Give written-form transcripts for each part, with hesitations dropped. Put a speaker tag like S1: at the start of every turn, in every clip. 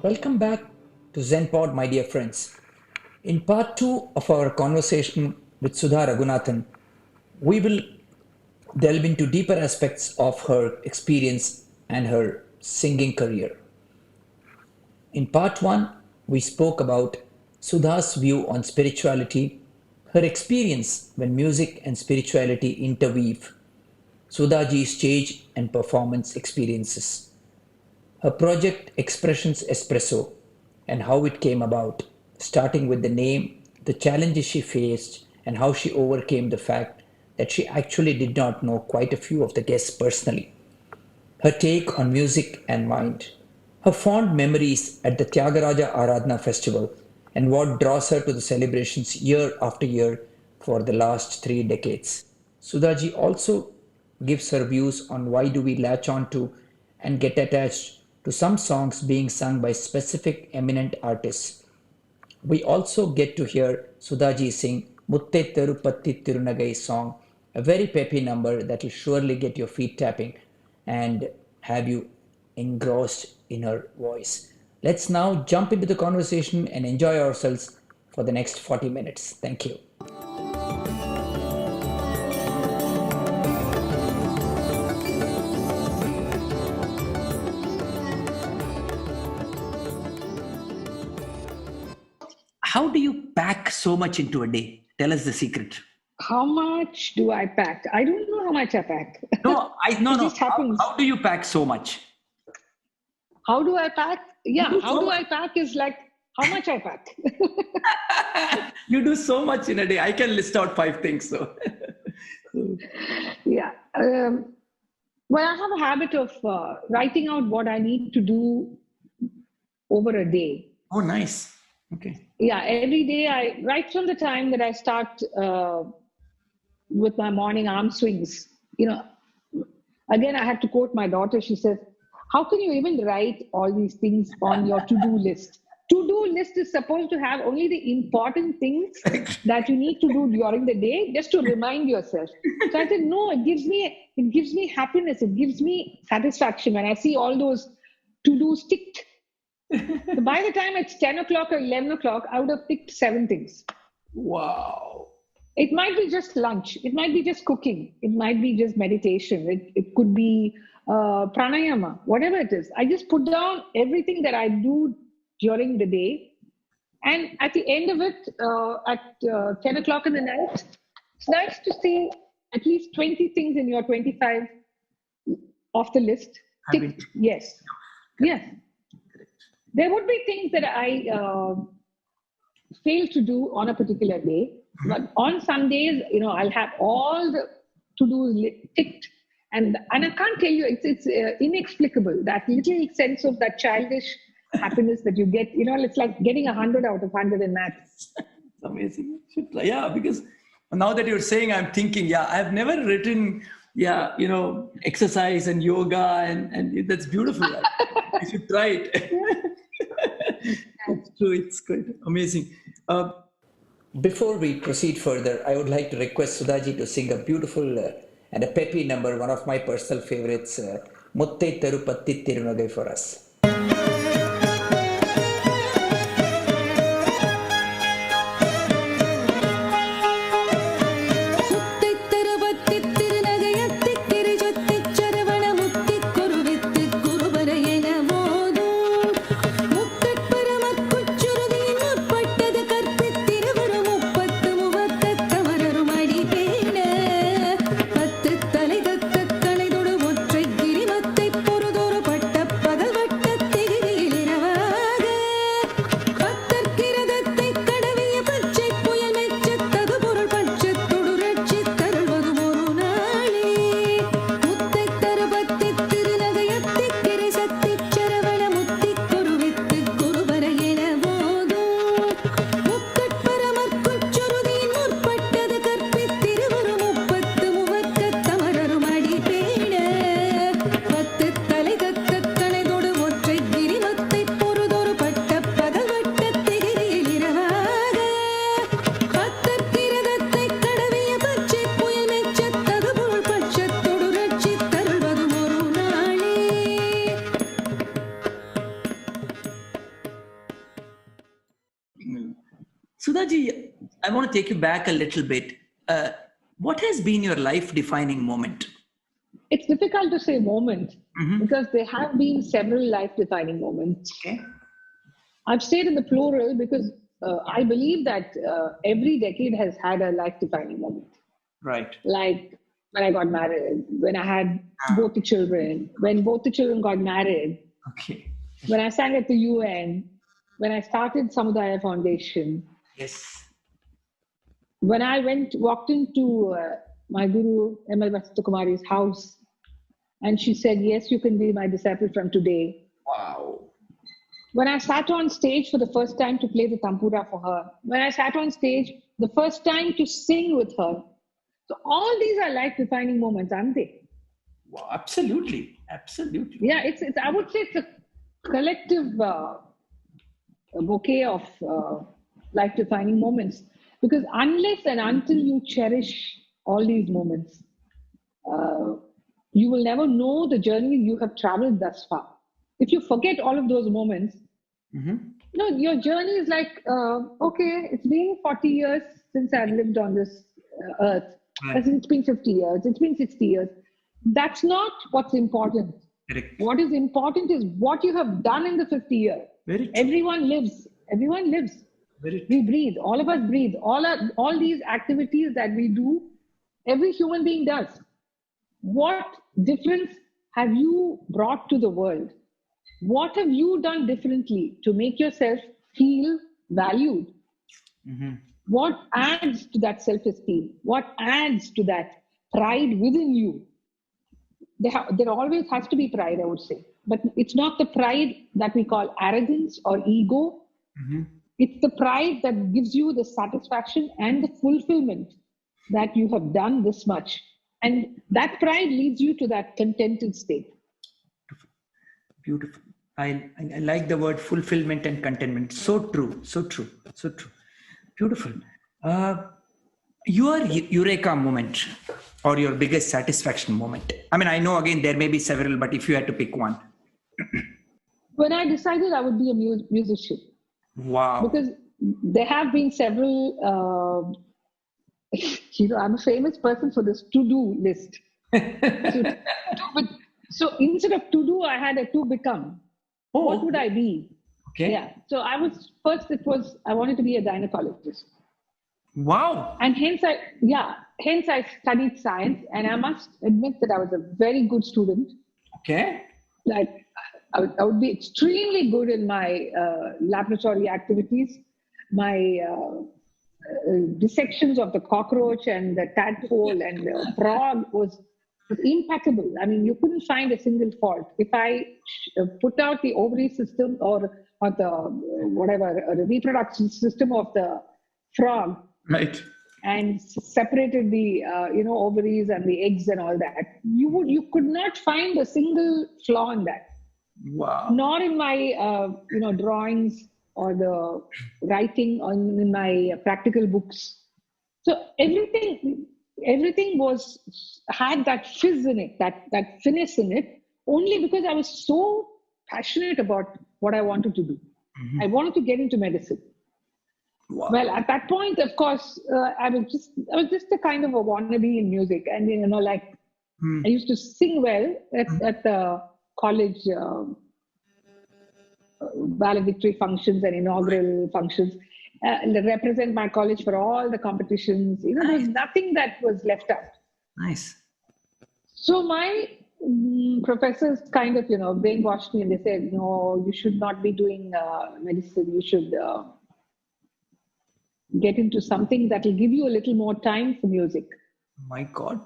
S1: Welcome back to ZenPod, my dear friends. In part two of our conversation with Sudha Raghunathan, we will delve into deeper aspects of her experience and her singing career. In part one, we spoke about Sudha's view on spirituality, her experience when music and spirituality interweave, Sudhaji's stage and performance experiences, her project Expressions Espresso and how it came about, starting with the name, the challenges she faced, and how she overcame the fact that she actually did not know quite a few of the guests personally. Her take on music and mind, her fond memories at the Tyagaraja Aradhana festival, and what draws her to the celebrations year after year for the last 3 decades. Sudhaji also gives her views on why do we latch on to and get attached to some songs being sung by specific eminent artists. We also get to hear Sudhaji sing Mutte Tirupatti Tirunagai song, a very peppy number that will surely get your feet tapping and have you engrossed in her voice. Let's now jump into the conversation and enjoy ourselves for the next 40 minutes. Thank you. How do you pack so much into a day? Tell us the secret.
S2: How much do I pack? I don't know how much I pack.
S1: No, no,
S2: It
S1: no.
S2: just happens.
S1: How do you pack so much?
S2: How do I pack? Yeah,
S1: do
S2: how
S1: so
S2: do
S1: much.
S2: I pack is like how much I pack.
S1: You do so much in a day. I can list out 5 things. So,
S2: Yeah. Well, I have a habit of writing out what I need to do over a day.
S1: oh, nice. Okay.
S2: Yeah, every day right from the time that I start with my morning arm swings, again, I have to quote my daughter. She says, how can you even write all these things on your to-do list? To-do list is supposed to have only the important things that you need to do during the day, just to remind yourself. So I said, no, it gives me happiness. It gives me satisfaction when I see all those to-dos ticked. So by the time it's 10 o'clock or 11 o'clock, I would have picked 7 things.
S1: Wow.
S2: It might be just lunch. It might be just cooking. It might be just meditation. It could be pranayama, whatever it is. I just put down everything that I do during the day. And at the end of it, at 10 o'clock in the night, it's nice to see at least 20 things in your 25 off the list. Ticked. Yes. Yes. There would be things that I fail to do on a particular day. But on some days, I'll have all the to-dos ticked. And I can't tell you, it's inexplicable. That little sense of that childish happiness that you get, it's like getting 100 out of 100 in maths.
S1: Amazing. Yeah, because now that you're saying, I'm thinking, I've never written, exercise and yoga, and that's beautiful. You should try it. It's true. It's quite amazing. Before we proceed further, I would like to request Sudhaji to sing a beautiful and a peppy number, one of my personal favorites, Mutte Tirupatti Tirunagai for us.
S3: பகல்வட்ட
S1: Sudhaji, I want to take you back a little bit. What has been your life-defining moment?
S2: It's difficult to say moment because there have been several life-defining moments.
S1: Okay.
S2: I've stayed in the plural because I believe that every decade has had a life-defining moment.
S1: Right.
S2: Like when I got married, when I had both the children, when both the children got married,
S1: Okay.
S2: when I sang at the UN, when I started Samudaya Foundation,
S1: Yes.
S2: when I walked into my guru, M.L. Vasudha house, and she said, yes, you can be my disciple from today.
S1: Wow.
S2: When I sat on stage for the first time to play the tampura for her, when I sat on stage the first time to sing with her. So all these are life-defining moments, aren't they?
S1: Wow. Absolutely. Absolutely.
S2: Yeah, it's. I would say it's a collective bouquet of life-defining moments. Because unless and until you cherish all these moments, you will never know the journey you have traveled thus far. If you forget all of those moments, your journey is like, okay, it's been 40 years since I've lived on this earth.
S1: Right.
S2: It's been 50 years, it's been 60 years. That's not what's important.
S1: Correct.
S2: What is important is what you have done in the 50 years.
S1: Very true.
S2: Everyone lives. Everyone lives.
S1: Very true.
S2: We breathe. All of us breathe. All these activities that we do, every human being does. What difference have you brought to the world? What have you done differently to make yourself feel valued? What adds to that self-esteem? What adds to that pride within you? There always has to be pride, I would say. But it's not the pride that we call arrogance or ego. It's the pride that gives you the satisfaction and the fulfillment that you have done this much. And that pride leads you to that contented state.
S1: Beautiful. I like the word fulfillment and contentment. So true. So true. So true. Beautiful. Your eureka moment or your biggest satisfaction moment. I mean, I know again there may be several, but if you had to pick one.
S2: When I decided I would be a musician.
S1: Wow.
S2: Because there have been several, I'm a famous person for this to-do list. So instead of to do, I had a to become.
S1: Oh,
S2: what would I be?
S1: Okay.
S2: Yeah. So I wanted to be a gynecologist.
S1: Wow.
S2: And hence I studied science, and I must admit that I was a very good student.
S1: Okay.
S2: Like I would be extremely good in my laboratory activities. My dissections of the cockroach and the tadpole and the frog was impeccable. I mean, you couldn't find a single fault. If I put out the ovary system or the reproduction system of the frog,
S1: right,
S2: and separated the ovaries and the eggs and all that, you could not find a single flaw in that.
S1: Wow.
S2: Nor in my drawings or the writing or in my practical books. So everything had that fizz in it, that finesse in it, only because I was so passionate about what I wanted to do. I wanted to get into medicine.
S1: Wow.
S2: Well, at that point, of course, I was just a kind of a wannabe in music, and I used to sing well at the college valedictory functions and inaugural functions, and represent my college for all the competitions. There was nothing that was left out.
S1: Nice.
S2: So my professors kind of, brainwashed me, and they said, no, you should not be doing medicine. You should get into something that will give you a little more time for music.
S1: My God.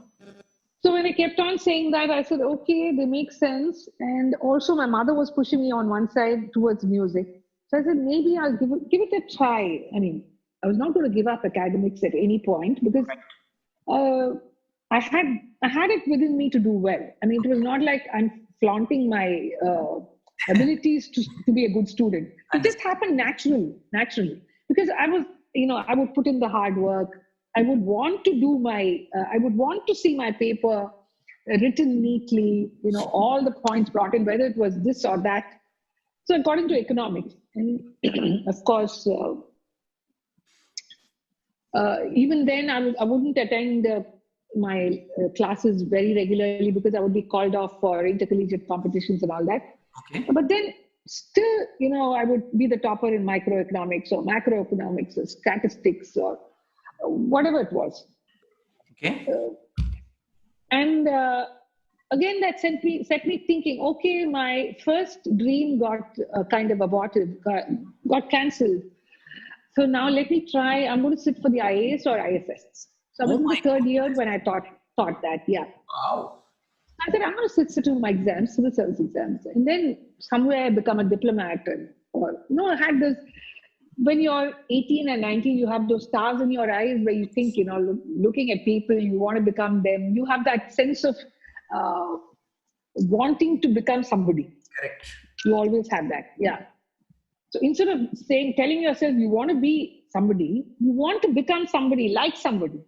S2: So when I kept on saying that, I said, okay, they make sense. And also my mother was pushing me on one side towards music. So I said, maybe I'll give it a try. I mean, I was not going to give up academics at any point because I had it within me to do well. I mean, it was not like I'm flaunting my abilities to be a good student. It just happened naturally, because I would put in the hard work. I would want to see my paper written neatly, all the points brought in, whether it was this or that. So I got into economics. And of course, Even then, I wouldn't attend my classes very regularly because I would be called off for intercollegiate competitions and all that.
S1: Okay.
S2: But then still, I would be the topper in microeconomics or macroeconomics or statistics or whatever it was.
S1: Okay.
S2: And again, that set me thinking, okay, my first dream got kind of aborted, got cancelled. So now let me try. I'm going to sit for the IAS or IFS. So I was in the third year when I thought that, yeah.
S1: Wow.
S2: I said, I'm going to sit to my exams, civil service exams. And then somewhere become a diplomat. I had this, when you're 18 and 19, you have those stars in your eyes where you think, looking at people, you want to become them. You have that sense of wanting to become somebody.
S1: Correct.
S2: You always have that, yeah. So instead of telling yourself you want to be somebody, you want to become somebody, like somebody.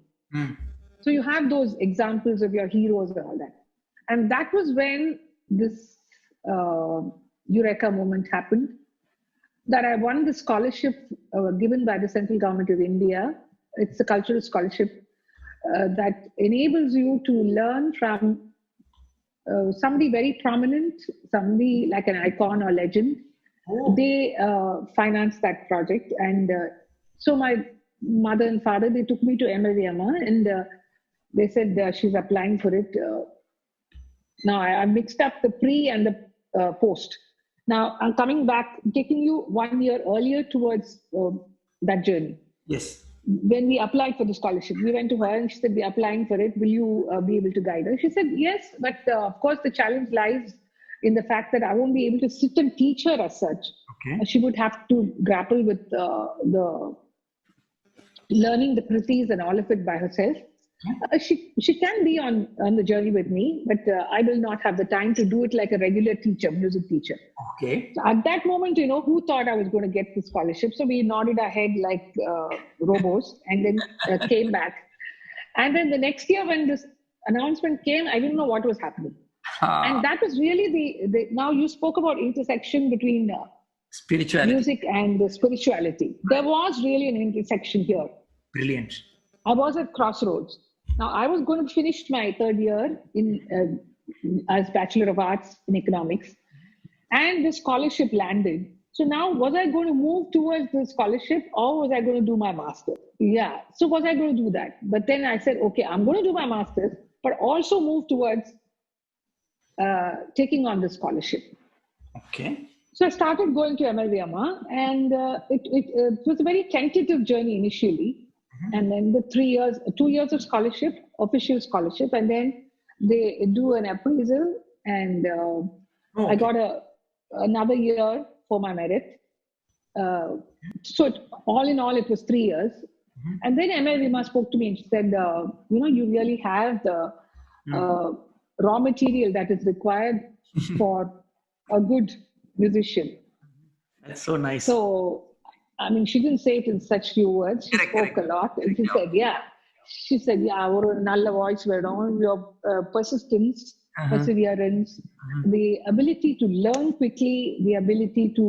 S2: So you have those examples of your heroes and all that. And that was when this Eureka moment happened, that I won the scholarship given by the central government of India. It's a cultural scholarship that enables you to learn from somebody very prominent, somebody like an icon or legend. Oh. They financed that project. And so my mother and father, they took me to MLVMA and they said she's applying for it. Now I mixed up the pre and the post. Now I'm coming back, taking you 1 year earlier towards that journey.
S1: Yes.
S2: When we applied for the scholarship, we went to her and she said, we're applying for it. Will you be able to guide us? She said, yes, but of course the challenge lies in the fact that I won't be able to sit and teach her as such. Okay. She would have to grapple with the learning the kritis and all of it by herself. She can be on the journey with me, but I will not have the time to do it like a regular teacher, music teacher.
S1: Okay.
S2: So at that moment, who thought I was going to get the scholarship? So we nodded our head like robos and then came back. And then the next year when this announcement came, I didn't know what was happening. And that was really now you spoke about intersection between
S1: spirituality,
S2: music and the spirituality. There was really an intersection here.
S1: Brilliant.
S2: I was at crossroads. Now I was going to finish my third year in as Bachelor of Arts in Economics, and the scholarship landed. So now was I going to move towards the scholarship or was I going to do my master? Yeah. So was I going to do that? But then I said, okay, I'm going to do my master's, but also move towards taking on the scholarship.
S1: Okay.
S2: So I started going to MLVMA, and it was a very tentative journey initially. Mm-hmm. And then the 2 years of scholarship, official scholarship, and then they do an appraisal, and I got another year for my merit. So all in all, it was 3 years. Mm-hmm. And then MLVMA spoke to me and she said, you really have the raw material that is required for a good musician.
S1: That's so nice.
S2: So, I mean, she didn't say it in such few words. She spoke a lot. And she said, ஒரு நல்ல voice வேணும், your persistence, perseverance, the ability to learn quickly, the ability to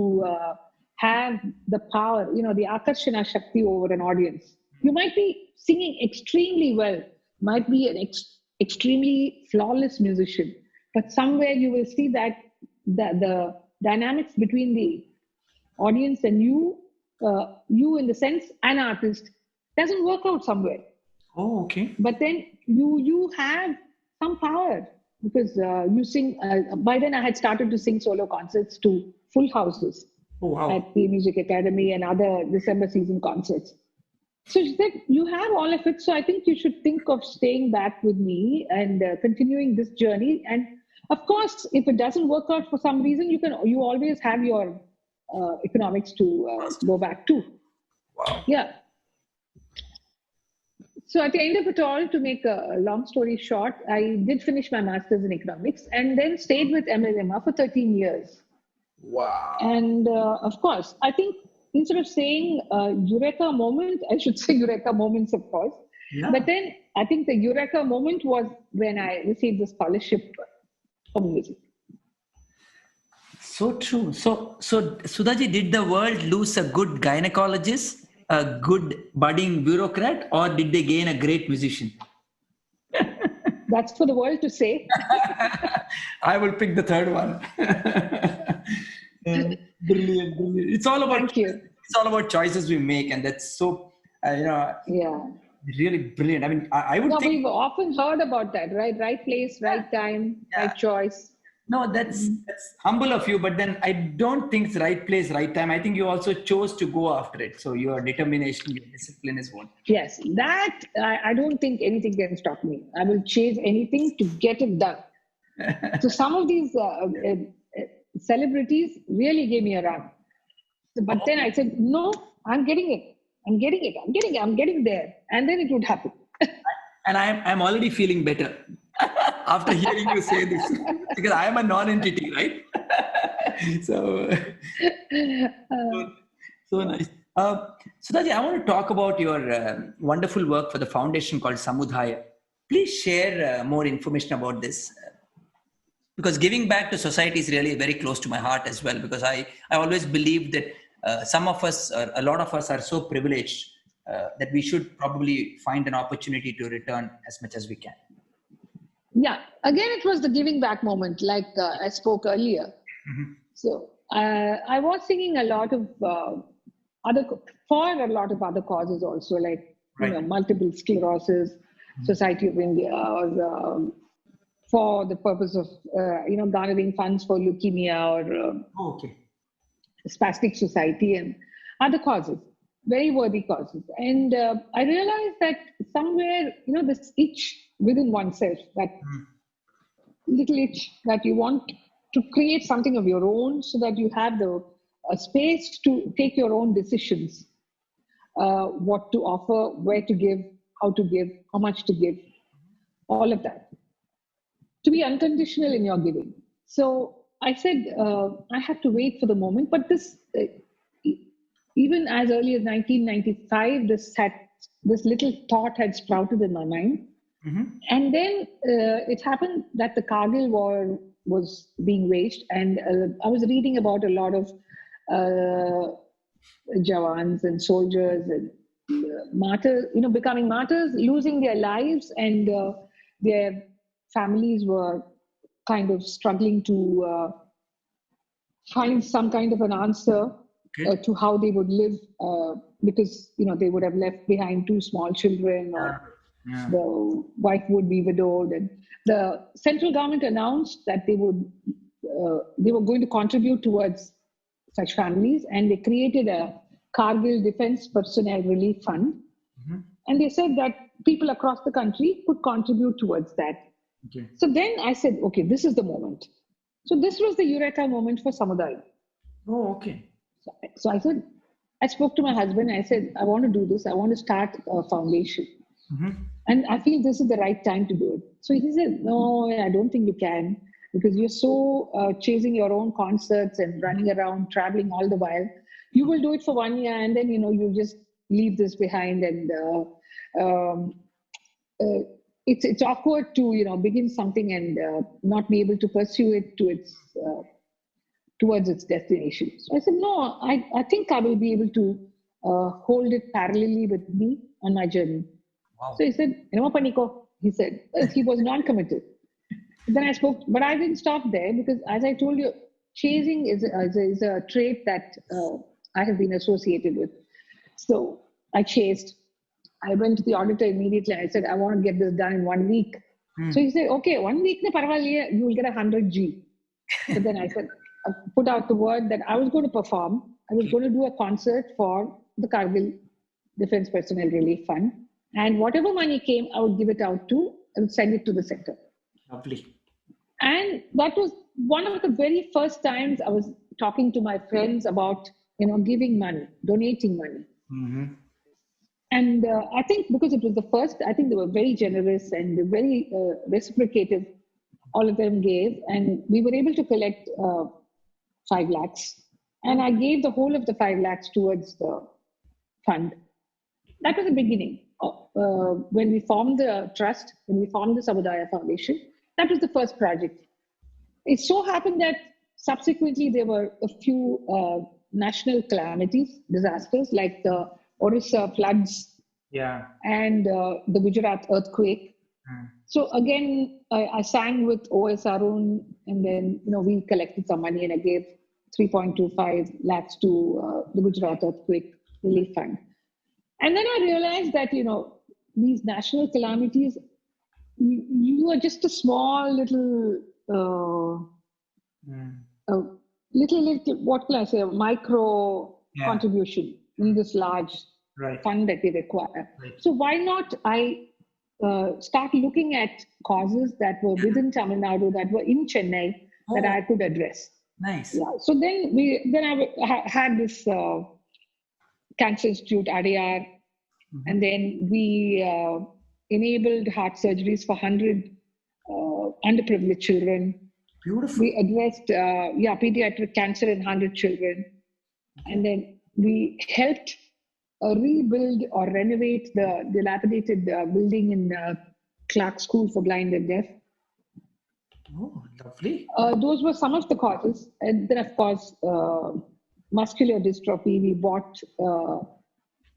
S2: have the power, the akarshana shakti over an audience. You might be singing extremely well, might be an extremely flawless musician, but somewhere you will see that the dynamics between the audience and you in the sense an artist doesn't work out somewhere.
S1: Oh, okay.
S2: But then you have some power because you sing. By then I had started to sing solo concerts to full houses.
S1: Oh, wow.
S2: At the Music Academy and other December season concerts. So she said, you have all of it. So I think you should think of staying back with me and continuing this journey. And of course, if it doesn't work out for some reason, you always have your economics to go back to.
S1: Wow.
S2: Yeah. So at the end of it all, to make a long story short, I did finish my master's in economics and then stayed with MLMA for 13 years.
S1: Wow.
S2: And of course, I think instead of saying Eureka moment, I should say Eureka moments, of course. Yeah. But then I think the Eureka moment was when I received the scholarship for music.
S1: So true. So Sudhaji, did the world lose a good gynecologist? a good budding bureaucrat or did they gain a great musician?
S2: That's for the world to say.
S1: I will pick the third one. Brilliant, brilliant.
S2: Thank you.
S1: It's all about choices we make, and that's so
S2: Yeah.
S1: really brilliant. I mean, I would
S2: No,
S1: think.
S2: we've often heard about that, right? Right place, right time,
S1: Yeah.
S2: right choice.
S1: No, that's humble of you, but then I don't think it's right place, right time. I think you also chose to go after it. So your determination, your discipline is one.
S2: Yes, that I don't think anything can stop me. I will chase anything to get it done. So some of these celebrities really gave me a run. But then I said, no, I'm getting it. I'm getting it. I'm getting it. I'm getting there. And then it would happen.
S1: And I'm already feeling better after hearing you say this because I am a non-entity, right? so, so nice. Sudhaji, I want to talk about your wonderful work for the foundation called Samudaya. Please share more information about this. Because giving back to society is really very close to my heart as well. Because I always believe that some of us, or a lot of us, are so privileged that we should probably find an opportunity to return as much as we can.
S2: Yeah, again, it was the giving back moment, like I spoke earlier.
S1: Mm-hmm.
S2: So I was singing a lot of for a lot of other causes also, like multiple sclerosis, Society of India, or for the purpose of garnering funds for leukemia or spastic society and other causes, very worthy causes. And I realized that somewhere, this itch within oneself, that little itch that you want to create something of your own so that you have the space to take your own decisions, what to offer, where to give, how much to give, all of that. To be unconditional in your giving. So I said, I have to wait for the moment, but this, even as early as 1995, this little thought had sprouted in my mind. Mm-hmm. And then it happened that the Kargil war was being waged, and I was reading about a lot of Jawans and soldiers and martyrs, becoming martyrs, losing their lives, and their families were kind of struggling to find some kind of an answer to how they would live, because they would have left behind 2 small children, or the wife would be widowed, and the central government announced that they were going to contribute towards such families, and they created a Kargil Defense Personnel Relief Fund, and they said that people across the country could contribute towards that. Okay. So then I said, okay, this is the moment. So this was the Eureka moment for Samudaya.
S1: Oh, okay.
S2: So I said, I spoke to my husband. I said, I want to do this. I want to start a foundation. Mm-hmm. And I feel this is the right time to do it. So he said, no, I don't think you can, because you're so chasing your own concerts and running around, traveling all the while. You will do it for 1 year, and then, you just leave this behind, and it's awkward to begin something and not be able to pursue it to its towards its destination. So I said, no, I think I will be able to hold it parallelly with me on my journey. Wow. So he said, Paniko, he said, he was non-committed. Then I spoke, but I didn't stop there, because as I told you, chasing is a trait that I have been associated with. So I chased. I went to the auditor immediately. I said, I want to get this done in 1 week. So he said, okay, 1 week, you will get 100 G. So then I said, I put out the word that I was going to perform. I was going to do a concert for the Kargil Defense Personnel Relief Fund. And whatever money came, I would give it out I would send it to the center.
S1: Lovely.
S2: And that was one of the very first times I was talking to my friends about, giving money, donating money. Mm-hmm. And I think because it was the first, I think they were very generous and very reciprocative. All of them gave, and we were able to collect 5 lakhs. And I gave the whole of the 5 lakhs towards the fund. That was the beginning. When we formed the trust, when we formed the Samudaya Foundation, that was the first project. It so happened that subsequently there were a few national calamities, disasters, like the Orissa floods
S1: Yeah.
S2: and the Gujarat earthquake. So again, I sang with OS Arun, and then we collected some money, and I gave 3.25 lakhs to the Gujarat earthquake relief fund. And then I realized that these national calamities, you are just a small little, little what can I say, a micro contribution in this large fund that we require. So why not I start looking at causes that were within Tamil Nadu, that were in Chennai, that I could address.
S1: Nice.
S2: Yeah. So then I had this Cancer Institute, ADR, and then we enabled heart surgeries for 100 underprivileged children.
S1: Beautiful.
S2: We addressed pediatric cancer in 100 children, and then we helped rebuild or renovate the dilapidated building in Clark School for Blind and Deaf.
S1: Oh, lovely.
S2: Those were some of the causes. And then, of course, muscular dystrophy. We bought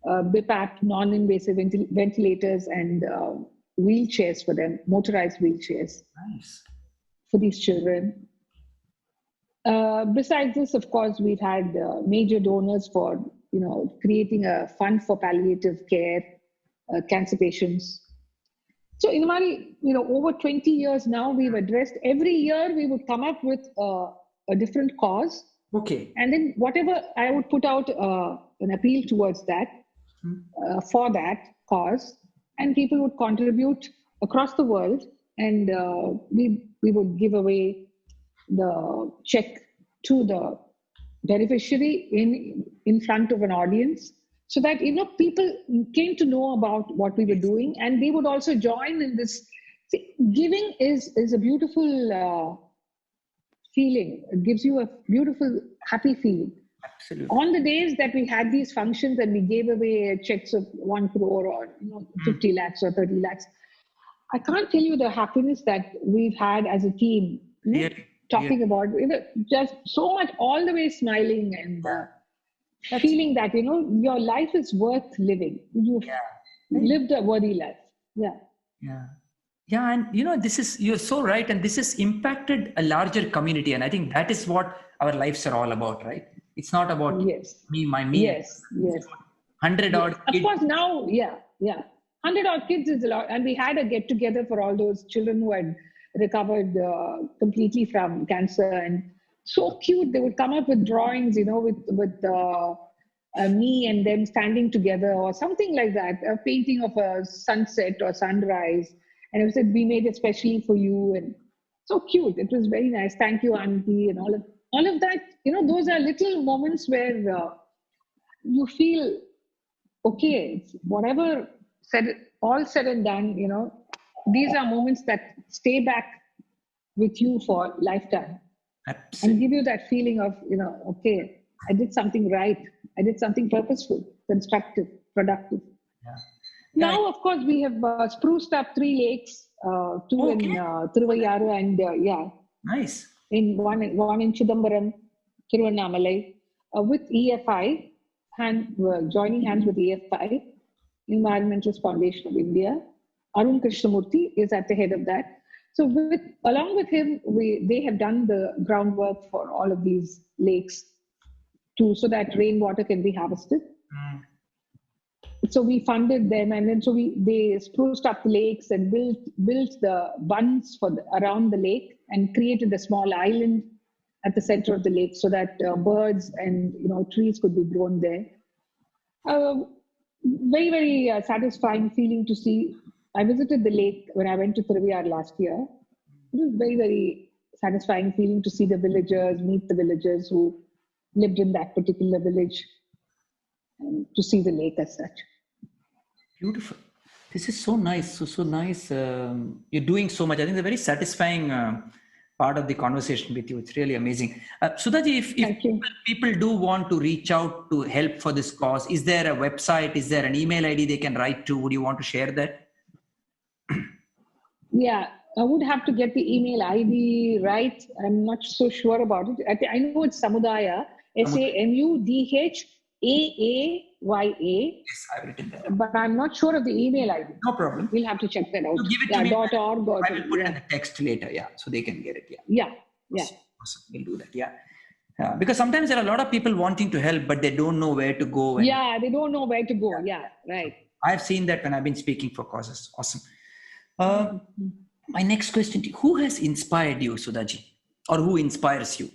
S2: BIPAP, non-invasive ventilators, and wheelchairs for them, motorized wheelchairs.
S1: Nice.
S2: For these children. Besides this, of course, we've had major donors for creating a fund for palliative care, cancer patients. So in Mari, over 20 years now, we've addressed. Every year we would come up with a different cause.
S1: Okay.
S2: And then whatever I would put out an appeal towards that, for that cause, and people would contribute across the world, and we would give away the check to the beneficiary in front of an audience, so that people came to know about what we were doing, and they would also join in this. See, giving is a beautiful feeling. It gives you a beautiful, happy feeling.
S1: Absolutely.
S2: On the days that we had these functions and we gave away checks of 1 crore or 50 lakhs or 30 lakhs, I can't tell you the happiness that we've had as a team. Talking about just so much, all the way smiling and feeling that your life is worth living. You've lived a worthy life.
S1: And you're so right, and this has impacted a larger community, and I think that is what our lives are all about, right? It's not about me.
S2: Yes.
S1: 100 odd kids.
S2: Of course, now 100 odd kids is a lot, and we had a get together for all those children who had recovered completely from cancer, and so cute. They would come up with drawings, with me and them standing together or something like that, a painting of a sunset or sunrise, and it said, "We made it specially for you," and so cute. It was very nice. Thank you, Auntie, and all of that. Those are little moments where you feel okay. Whatever all said and done, these are moments that stay back with you for lifetime.
S1: Absolutely.
S2: And give you that feeling of, okay, I did something right. I did something purposeful, constructive, productive. Now, of course, we have spruced up 3 lakes, 2 in Thiruvayyaru and
S1: nice.
S2: One in Chidambaram, Thiruvannamalai, with EFI, joining hands with EFI, Environmentalist Foundation of India. Arun Krishnamurthy is at the head of that. So along with him, they have done the groundwork for all of these lakes so that rainwater can be harvested. So we funded them, and then they spruced up the lakes and built the bunds around the lake and created a small island at the center of the lake so that birds and trees could be grown there. Very, very satisfying feeling to see. I visited the lake when I went to Thiruvayyaru last year. It was very, very satisfying feeling to see the villagers, meet the villagers who lived in that particular village, and to see the lake as such.
S1: Beautiful. This is so nice. So nice. You're doing so much. I think it's a very satisfying part of the conversation with you. It's really amazing. Sudhaji, if people do want to reach out to help for this cause, is there a website? Is there an email ID they can write to? Would you want to share that?
S2: Yeah, I would have to get the email ID right. I'm not so sure about it. I know it's Samudaya, SAMUDH AAYA,
S1: Yes, I've written that down.
S2: but I'm not sure of the email ID.
S1: No problem.
S2: We'll have to check that out.
S1: You give it
S2: Yeah,
S1: to me.
S2: .org or
S1: I will put it in
S2: yeah,
S1: the text later. Yeah, so they can get it. Yeah.
S2: yeah, yeah.
S1: Awesome. We'll do that. Yeah. Because sometimes there are a lot of people wanting to help, but they don't know where to go. And
S2: Yeah, they don't know where to go. Yeah, right.
S1: I've seen that when I've been speaking for causes. Awesome. My next question to you, who has inspired you, Sudhaji? Or who inspires you?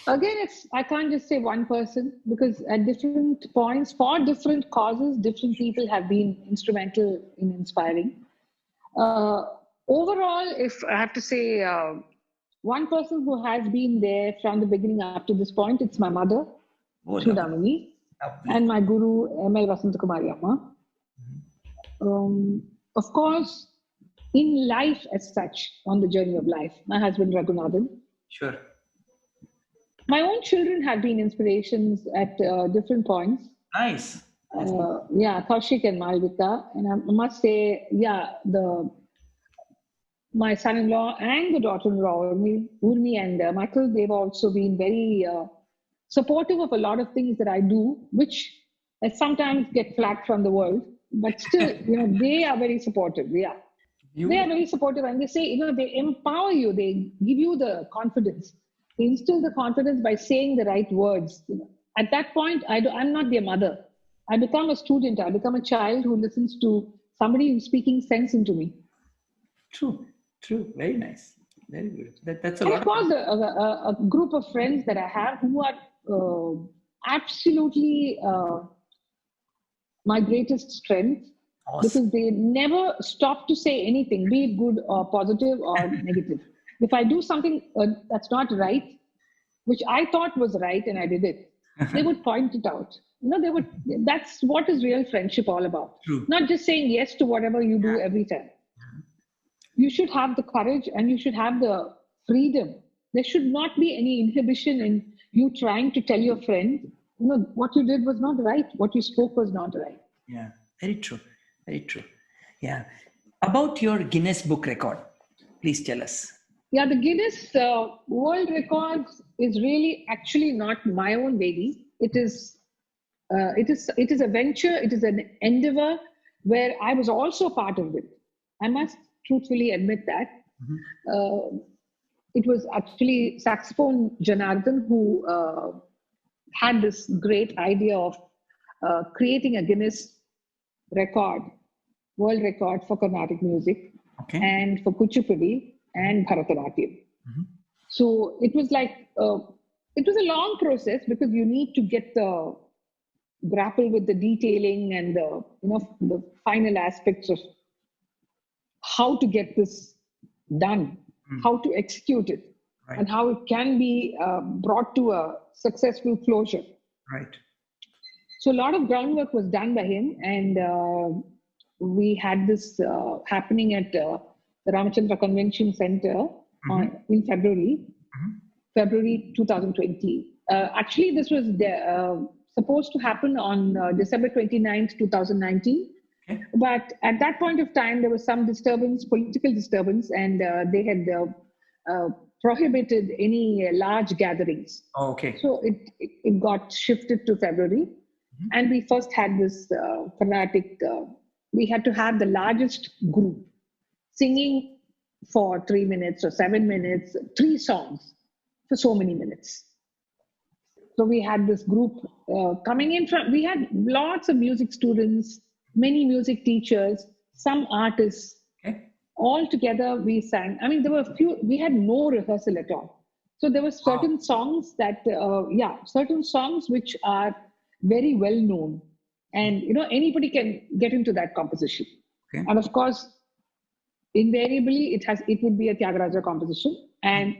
S2: Again, I can't just say one person because at different points, for different causes, different people have been instrumental in inspiring. Overall, if I have to say one person who has been there from the beginning up to this point, it's my mother,
S1: Oh, lovely.
S2: Sudhamini,
S1: Lovely.
S2: and my guru, M.L. Vasantakumari Amma. Of course, in life as such, on the journey of life, my husband Raghunathan.
S1: Sure.
S2: My own children have been inspirations at different points.
S1: Nice.
S2: Yeah, Kaushik and Malvika. And I must say, yeah, my son-in-law and the daughter-in-law, Urmi and Michael, they've also been very supportive of a lot of things that I do, which sometimes get flack from the world. But still, they are very supportive. Yeah. They are very supportive and they say, they empower you. They give you the confidence. They instill the confidence by saying the right words. At that point, I'm not their mother. I become a student. I become a child who listens to somebody who's speaking sense into me.
S1: True. Very nice. Very good. That's a
S2: And
S1: lot.
S2: of course, a group of friends that I have who are absolutely my greatest strength.
S1: Awesome.
S2: Because they never stop to say anything, be it good or positive or negative. If I do something that's not right, which I thought was right and I did it, they would point it out. That's what is real friendship all about.
S1: True.
S2: Not just saying yes to whatever you do every time. You should have the courage and you should have the freedom. There should not be any inhibition in you trying to tell your friend, what you did was not right. What you spoke was not right.
S1: Yeah, very true. Very true. Yeah. About your Guinness Book record, please tell us.
S2: Yeah, the Guinness World Records is really actually not my own baby. It is a venture. It is an endeavor where I was also part of it. I must truthfully admit that. It was actually Saxophone Janardhan who had this great idea of creating a Guinness world record for Carnatic music and for Kuchipudi and Bharatanatyam. So it was like, it was a long process because you need to grapple with the detailing and the final aspects of how to get this done, how to execute it, and how it can be brought to a successful closure.
S1: Right.
S2: So a lot of groundwork was done by him, and we had this happening at the Ramachandra Convention Center in February 2020. Actually, this was supposed to happen on December 29th, 2019. Okay. But at that point of time, there was some political disturbance, and they had prohibited any large gatherings.
S1: Oh, okay.
S2: So it got shifted to February. And we first had this Carnatic, we had to have the largest group singing for 3 minutes or 7 minutes, 3 songs for so many minutes. So we had this group coming in we had lots of music students, many music teachers, some artists. Okay. All together we sang. I mean, there were we had no rehearsal at all. So there were certain songs certain songs which are very well known, and anybody can get into that composition. Okay. And of course, invariably it would be a Tyagaraja composition, and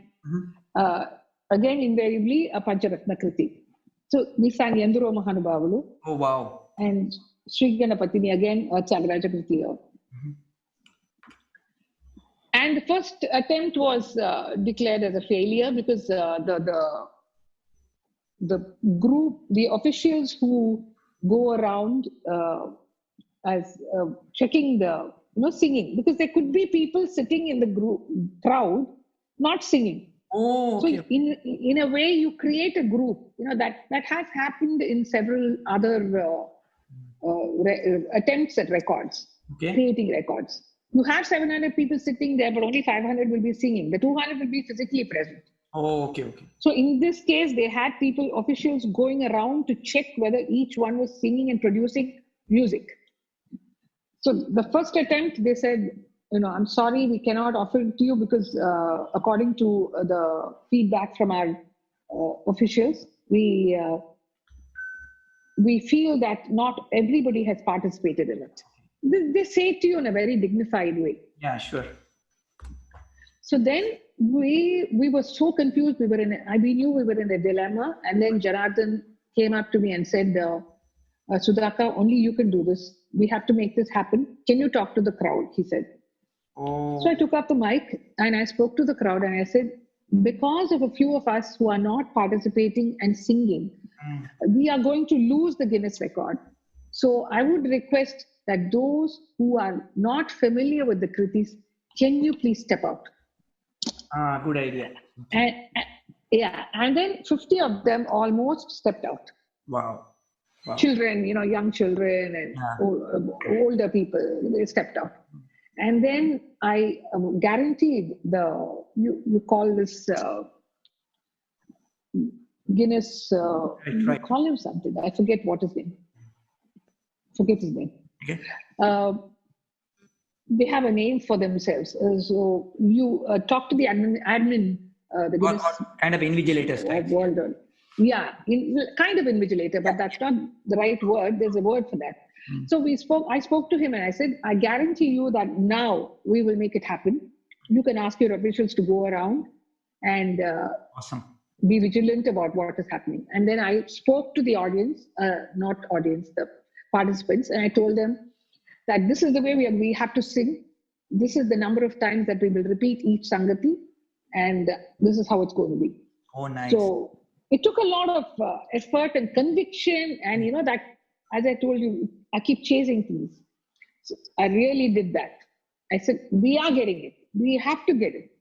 S2: again invariably a Pancharatna Kriti. So we sang Yanduro Mahanubhavulu.
S1: Oh wow!
S2: And Sri Ganapatini, again a Tyagaraja Kriti. And the first attempt was declared as a failure because the group, the officials who go around as checking singing, because there could be people sitting in the crowd not singing.
S1: Oh,
S2: So
S1: okay.
S2: in a way, you create a group. That has happened in several other attempts at records,
S1: Okay.
S2: creating records. You have 700 people sitting there, but only 500 will be singing. The 200 will be physically present.
S1: Oh, okay, okay.
S2: So in this case, they had people, officials going around to check whether each one was singing and producing music. So the first attempt, they said, I'm sorry, we cannot offer it to you because according to the feedback from our officials, we feel that not everybody has participated in it. They say it to you in a very dignified way.
S1: Yeah, sure.
S2: So then we were so confused. We knew we were in a dilemma. And then Janardhan came up to me and said, Sudhaka, only you can do this. We have to make this happen. Can you talk to the crowd? He said.
S1: Oh,
S2: So I took up the mic and I spoke to the crowd and I said, because of a few of us who are not participating and singing, we are going to lose the Guinness record. So I would request that those who are not familiar with the Kritis, can you please step out?
S1: good idea.
S2: And then 50 of them almost stepped out.
S1: Wow. Wow.
S2: Children, young children and older people, they stepped out. And then I guaranteed you call this Guinness, you call him something. I forget what his name. Forget his name.
S1: Okay.
S2: They have a name for themselves. So you talk to the admin, the Guinness
S1: kind of invigilators.
S2: world. Kind of invigilator, but that's not the right word. There's a word for that. So I spoke to him and I said, I guarantee you that now we will make it happen. You can ask your officials to go around and
S1: Awesome.
S2: Be vigilant about what is happening. And then I spoke to the audience, the participants, and I told them that this is the way we have to sing. This is the number of times that we will repeat each Sangati, and this is how it's going to be.
S1: Oh, nice.
S2: So it took a lot of effort and conviction, and that, as I told you, I keep chasing things. So I really did that. I said, we are getting it. We have to get it.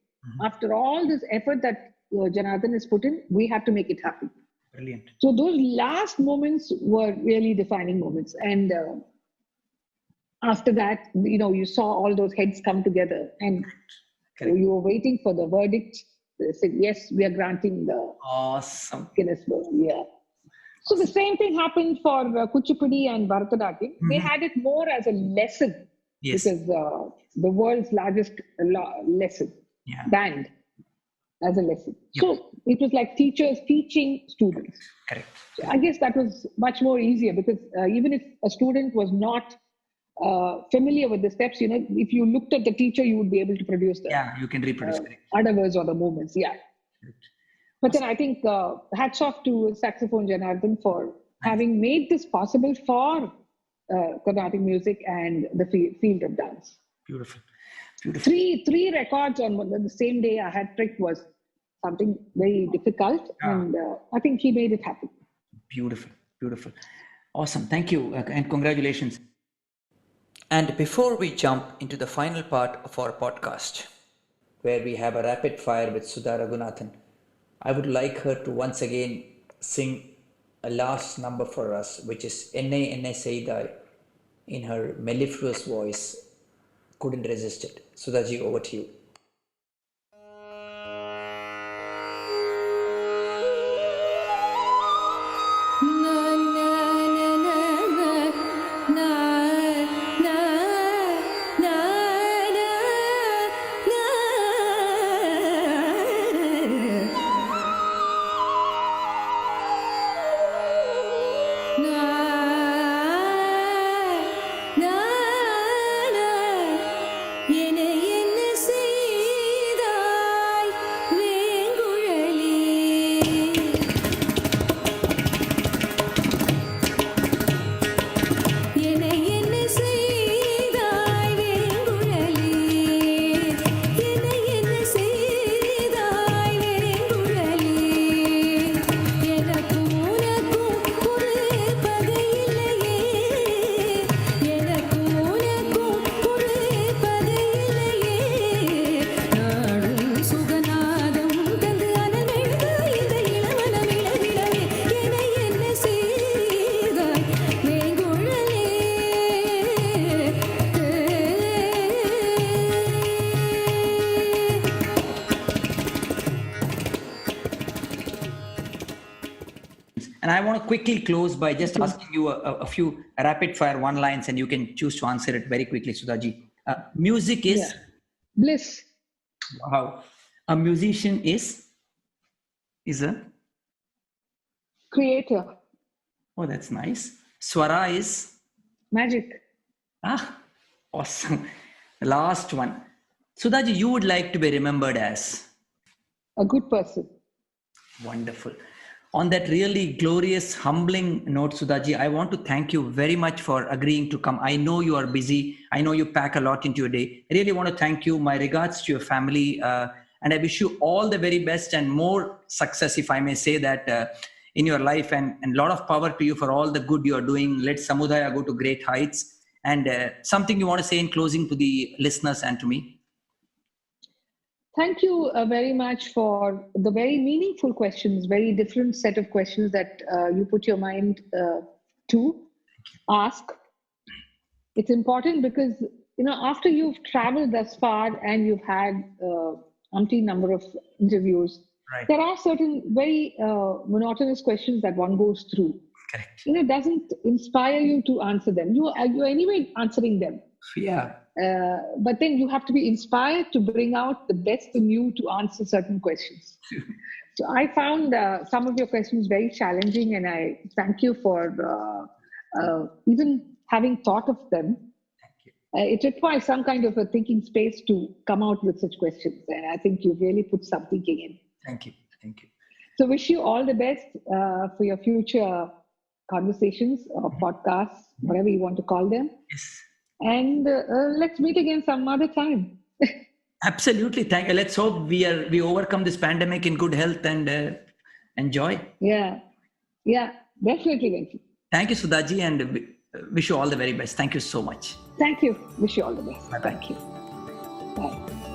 S2: After all this effort that Janardhan has put in, we have to make it happen.
S1: Brilliant.
S2: So those last moments were really defining moments. And after that, you saw all those heads come together and you were waiting for the verdict. They said, yes, we are granting the
S1: awesome
S2: Guinness World. Yeah. So the same thing happened for Kuchipudi and Bharatanatyam. They had it more as a lesson because the world's largest lesson band as a lesson. So it was like teachers teaching students.
S1: Correct.
S2: So I guess that was much more easier because even if a student was not familiar with the steps, if you looked at the teacher, you would be able to produce the
S1: you can reproduce
S2: adavers or the movements. Yeah. Correct. But then I think hats off to saxophone Janardhan for having made this possible for Carnatic music and the field of dance.
S1: Beautiful.
S2: Three records on the same day I had tricked was something very difficult, and I think he made it happen.
S1: Beautiful. Awesome. Thank you and congratulations. And before we jump into the final part of our podcast, where we have a rapid fire with Sudha Raghunathan, I would like her to once again sing a last number for us, which is Enne Enne Seidai, in her mellifluous voice. Couldn't resist it. Sudhaji, over to you.
S3: Enne enne
S1: And I want to quickly close by just asking you a few rapid fire one lines, and you can choose to answer it very quickly, Sudhaji. Music is,
S2: Yeah. Bliss.
S1: wow. A musician is a,
S2: Creator.
S1: oh, that's nice. Swara is,
S2: Magic.
S1: awesome. The last one. Sudhaji, you would like to be remembered as?
S2: A good person.
S1: Wonderful. On that really glorious, humbling note, Sudhaji, I want to thank you very much for agreeing to come. I know you are busy. I know you pack a lot into your day. I really want to thank you. My regards to your family. And I wish you all the very best and more success, if I may say that, in your life. And a lot of power to you for all the good you are doing. Let Samudaya go to great heights. And something you want to say in closing to the listeners and to me?
S2: Thank you very much for the very meaningful questions, very different set of questions that you put your mind to ask. It's important because, after you've traveled thus far and you've had umpteen number of interviews,
S1: Right.
S2: there are certain very monotonous questions that one goes through.
S1: Correct.
S2: Doesn't inspire you to answer them. You're anyway answering them.
S1: Yeah.
S2: But then you have to be inspired to bring out the best in you to answer certain questions. So I found some of your questions very challenging, and I thank you for even having thought of them. It requires some kind of a thinking space to come out with such questions, and I think you've really put some thinking in.
S1: Thank you. Thank you.
S2: So wish you all the best for your future conversations or podcasts, whatever you want to call them.
S1: Yes.
S2: And let's meet again some other time.
S1: Absolutely. Thank you. Let's hope we overcome this pandemic in good health and enjoy.
S2: Yeah, definitely.
S1: Thank you, Sudhaji, and wish you all the very best. Thank you so much.
S2: Thank you. Wish you all the best.
S1: Bye-bye.
S2: Thank you. Bye.